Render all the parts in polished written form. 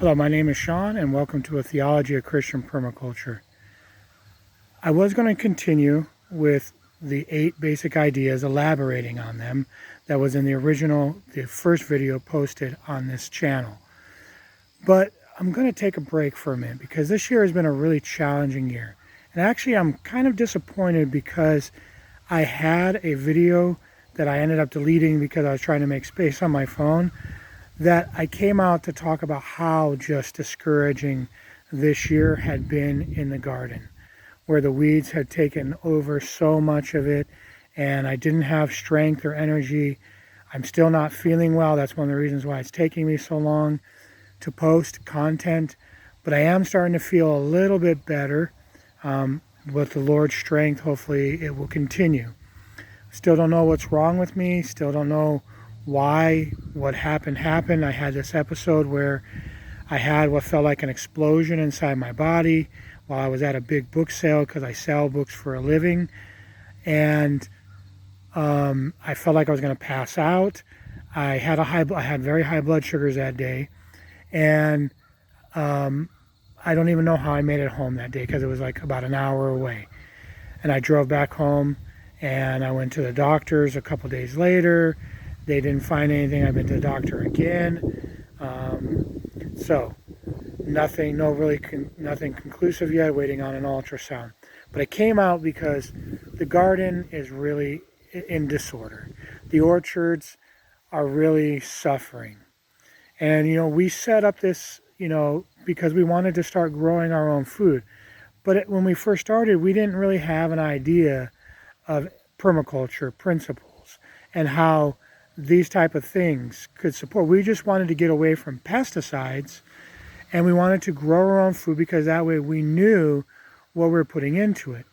Hello, my name is Sean, and welcome to A Theology of Christian Permaculture. I was going to continue with the 8 basic ideas, elaborating on them, that was in the first video posted on this channel. But I'm going to take a break for a minute because this year has been a really challenging year. And actually, I'm kind of disappointed because I had a video that I ended up deleting because I was trying to make space on my phone, that I came out to talk about how just discouraging this year had been in the garden, where the weeds had taken over so much of it and I didn't have strength or energy. I'm still not feeling well. That's one of the reasons why it's taking me so long to post content, but I am starting to feel a little bit better. With the Lord's strength, hopefully it will continue. Still don't know what's wrong with me, still don't know why what happened. I had this episode where I had what felt like an explosion inside my body while I was at a big book sale, because I sell books for a living, and I felt like I was going to pass out. I had very high blood sugars that day, and I don't even know how I made it home that day because it was like about an hour away. And I drove back home and I went to the doctors a couple days later. They didn't find anything. I've been to the doctor again. So nothing conclusive yet, waiting on an ultrasound. But it came out because the garden is really in disorder. The orchards are really suffering. And, we set up this, because we wanted to start growing our own food. But when we first started, we didn't really have an idea of permaculture principles and how these type of things could support. We just wanted to get away from pesticides, and we wanted to grow our own food because that way we knew what we were putting into it.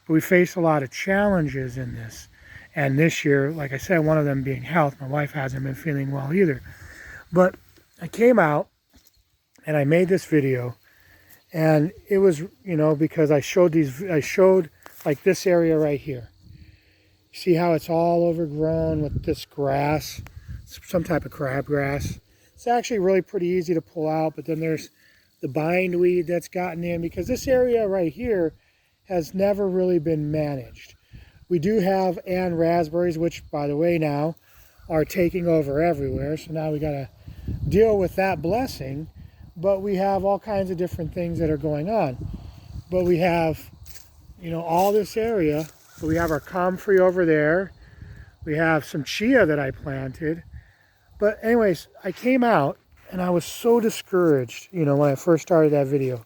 But we faced a lot of challenges in this. And this year, like I said, one of them being health. My wife hasn't been feeling well either. But I came out and I made this video, and it was, because I showed like this area right here. See how it's all overgrown with this grass, some type of crabgrass. It's actually really pretty easy to pull out, but then there's the bindweed that's gotten in, because this area right here has never really been managed. We do have raspberries, which, by the way, now are taking over everywhere. So now we got to deal with that blessing. But we have all kinds of different things that are going on. But we have, all this area. So we have our comfrey over there. We have some chia that I planted. But anyways, I came out and I was so discouraged, when I first started that video.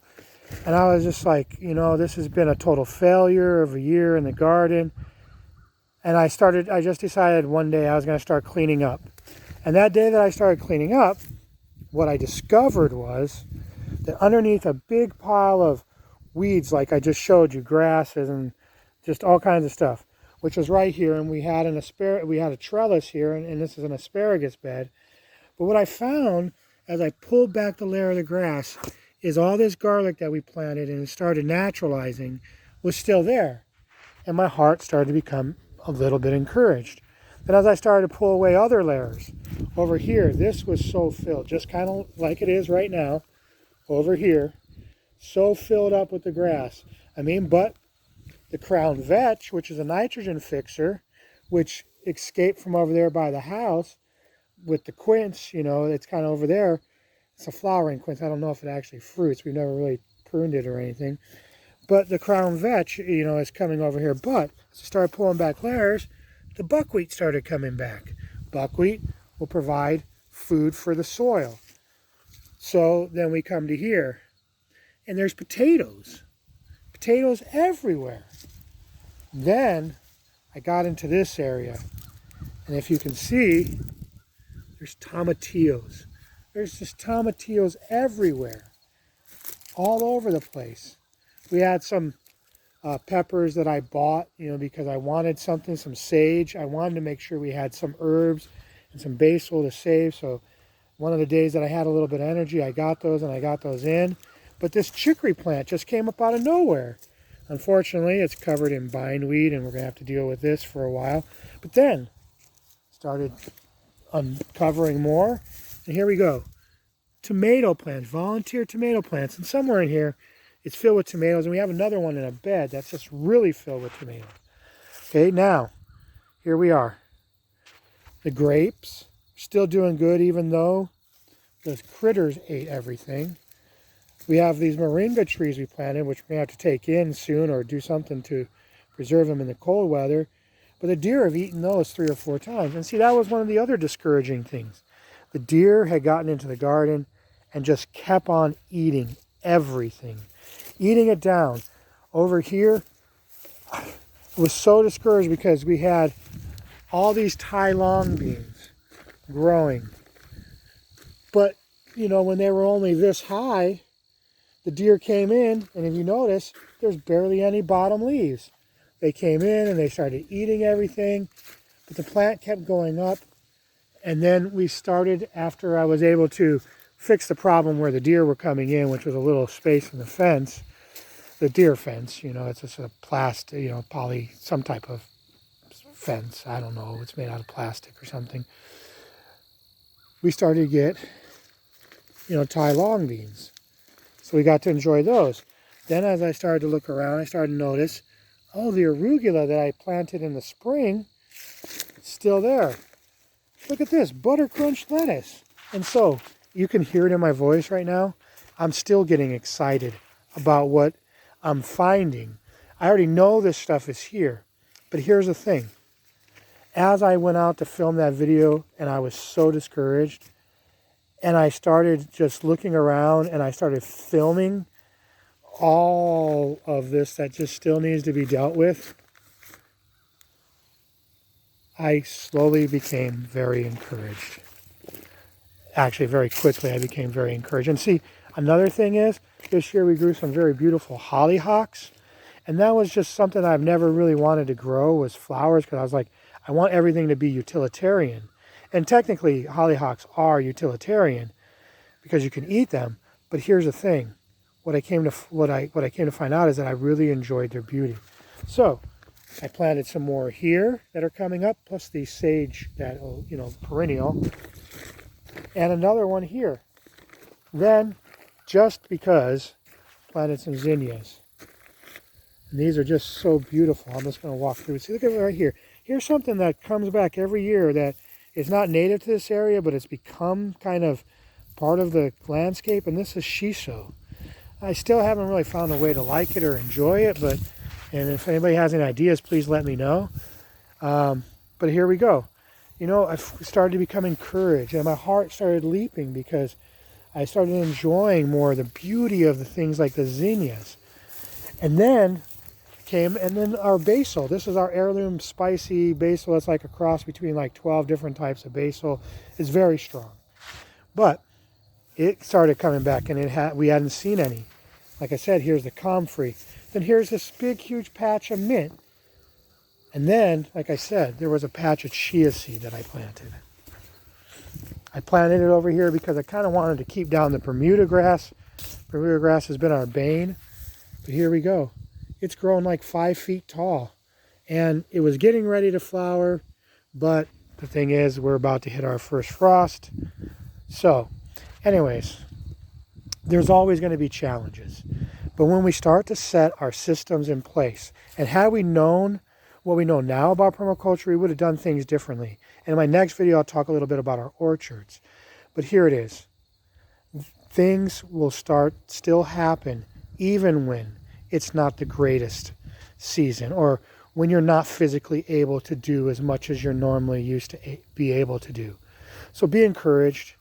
And I was just like, this has been a total failure of a year in the garden. And I just decided one day I was going to start cleaning up. And that day that I started cleaning up, what I discovered was that underneath a big pile of weeds, like I just showed you, grasses and just all kinds of stuff, which was right here, and we had a trellis here, and this is an asparagus bed. But what I found as I pulled back the layer of the grass is all this garlic that we planted and started naturalizing was still there. And my heart started to become a little bit encouraged. Then as I started to pull away other layers, over here, this was so filled, just kind of like it is right now, over here, so filled up with the grass. But the crown vetch, which is a nitrogen fixer, which escaped from over there by the house with the quince, it's kind of over there. It's a flowering quince. I don't know if it actually fruits. We've never really pruned it or anything. But the crown vetch, is coming over here. But as I started pulling back layers, the buckwheat started coming back. Buckwheat will provide food for the soil. So then we come to here, and there's potatoes. Potatoes everywhere. Then I got into this area, and if you can see, there's tomatillos. There's just tomatillos everywhere, all over the place. We had some peppers that I bought, because I wanted some sage. I wanted to make sure we had some herbs and some basil to save. So one of the days that I had a little bit of energy, I got those and I got those in. But this chicory plant just came up out of nowhere. Unfortunately, it's covered in bindweed, and we're going to have to deal with this for a while. But then started uncovering more, and here we go. tomato plants, volunteer tomato plants. And somewhere in here, it's filled with tomatoes. And we have another one in a bed that's just really filled with tomatoes. Okay, now, here we are. The grapes, still doing good even though those critters ate everything. We have these moringa trees we planted, which we have to take in soon or do something to preserve them in the cold weather. But the deer have eaten those 3 or 4 times. And see, that was one of the other discouraging things. The deer had gotten into the garden and just kept on eating everything, eating it down. Over here, I was so discouraged because we had all these Thai long beans growing. But, you know, when they were only this high, the deer came in, and if you notice, there's barely any bottom leaves. They came in and they started eating everything, but the plant kept going up. And then we started, after I was able to fix the problem where the deer were coming in, which was a little space in the fence, the deer fence, you know, it's just a plastic, you know, some type of fence. I don't know, it's made out of plastic or something. We started to get, you know, Thai long beans. So we got to enjoy those. Then as I started to look around, I started to notice, oh, the arugula that I planted in the spring, is still there. Look at this, butter crunch lettuce. And so, you can hear it in my voice right now. I'm still getting excited about what I'm finding. I already know this stuff is here. But here's the thing. As I went out to film that video and I was so discouraged, and I started just looking around and I started filming all of this that just still needs to be dealt with, I slowly became very encouraged. Actually, very quickly I became very encouraged. And see, another thing is, this year we grew some very beautiful hollyhocks. And that was just something I've never really wanted to grow, was flowers, because I was like, I want everything to be utilitarian. And technically, hollyhocks are utilitarian because you can eat them. But here's the thing: what I came to find out is that I really enjoyed their beauty. So I planted some more here that are coming up, plus the sage that, you know, perennial, and another one here. Then, just because, planted some zinnias. And these are just so beautiful. I'm just going to walk through. See, look at it right here. Here's something that comes back every year that is not native to this area, but it's become kind of part of the landscape, and this is shiso. I still haven't really found a way to like it or enjoy it, and if anybody has any ideas, please let me know. But here we go. You know, I started to become encouraged, and my heart started leaping because I started enjoying more of the beauty of the things like the zinnias. And then our basil. This is our heirloom spicy basil. It's like a cross between like 12 different types of basil. It's very strong. But it started coming back, and we hadn't seen any. Like I said, here's the comfrey. Then here's this big, huge patch of mint. And then, like I said, there was a patch of chia seed that I planted. I planted it over here because I kind of wanted to keep down the Bermuda grass. Bermuda grass has been our bane. But here we go. It's grown like 5 feet tall. And it was getting ready to flower. But the thing is, we're about to hit our first frost. So, anyways, there's always going to be challenges. But when we start to set our systems in place, and had we known what we know now about permaculture, we would have done things differently. And in my next video, I'll talk a little bit about our orchards. But here it is. Things will still happen even when it's not the greatest season, or when you're not physically able to do as much as you're normally used to be able to do. So be encouraged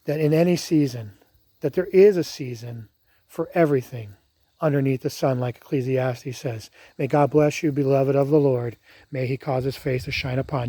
that in any season, that there is a season for everything underneath the sun, like Ecclesiastes says. May God bless you, beloved of the Lord. May he cause his face to shine upon you.